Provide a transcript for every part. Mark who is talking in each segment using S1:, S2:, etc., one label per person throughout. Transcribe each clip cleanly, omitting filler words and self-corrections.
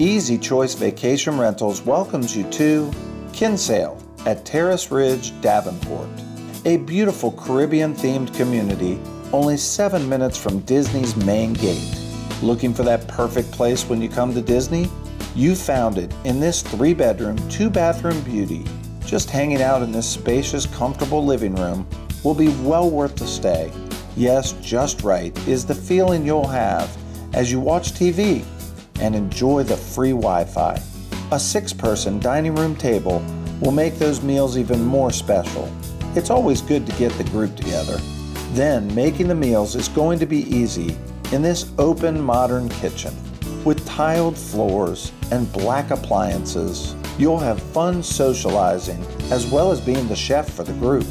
S1: Easy Choice Vacation Rentals welcomes you to Kinsale at Terrace Ridge, Davenport, a beautiful Caribbean-themed community only 7 minutes from Disney's main gate. Looking for that perfect place when you come to Disney? You found it in this 3-bedroom, 2-bathroom beauty. Just hanging out in this spacious, comfortable living room will be well worth the stay. Yes, just right is the feeling you'll have as you watch TV and enjoy the free Wi-Fi. A 6-person dining room table will make those meals even more special. It's always good to get the group together. Then, making the meals is going to be easy in this open, modern kitchen. With tiled floors and black appliances, you'll have fun socializing as well as being the chef for the group.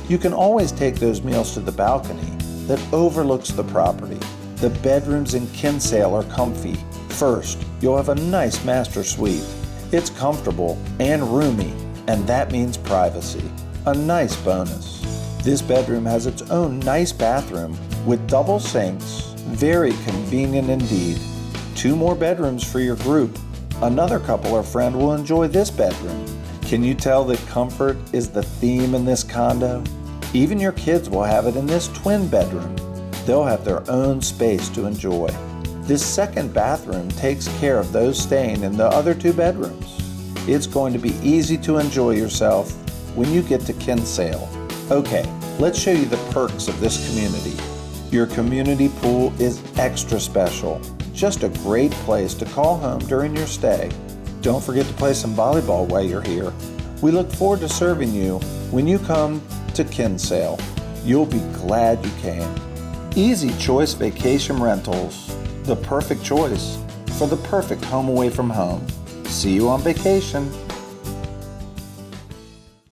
S1: You can always take those meals to the balcony that overlooks the property. The bedrooms in Kinsale are comfy. First, you'll have a nice master suite. It's comfortable and roomy, and that means privacy. A nice bonus. This bedroom has its own nice bathroom with double sinks. Very convenient indeed. 2 more bedrooms for your group. Another couple or friend will enjoy this bedroom. Can you tell that comfort is the theme in this condo? Even your kids will have it in this twin bedroom. They'll have their own space to enjoy. This 2nd bathroom takes care of those staying in the other 2 bedrooms. It's going to be easy to enjoy yourself when you get to Kinsale. Okay, let's show you the perks of this community. Your community pool is extra special. Just a great place to call home during your stay. Don't forget to play some volleyball while you're here. We look forward to serving you when you come to Kinsale. You'll be glad you came. Easy Choice Vacation Rentals, the perfect choice for the perfect home away from home. See you on vacation.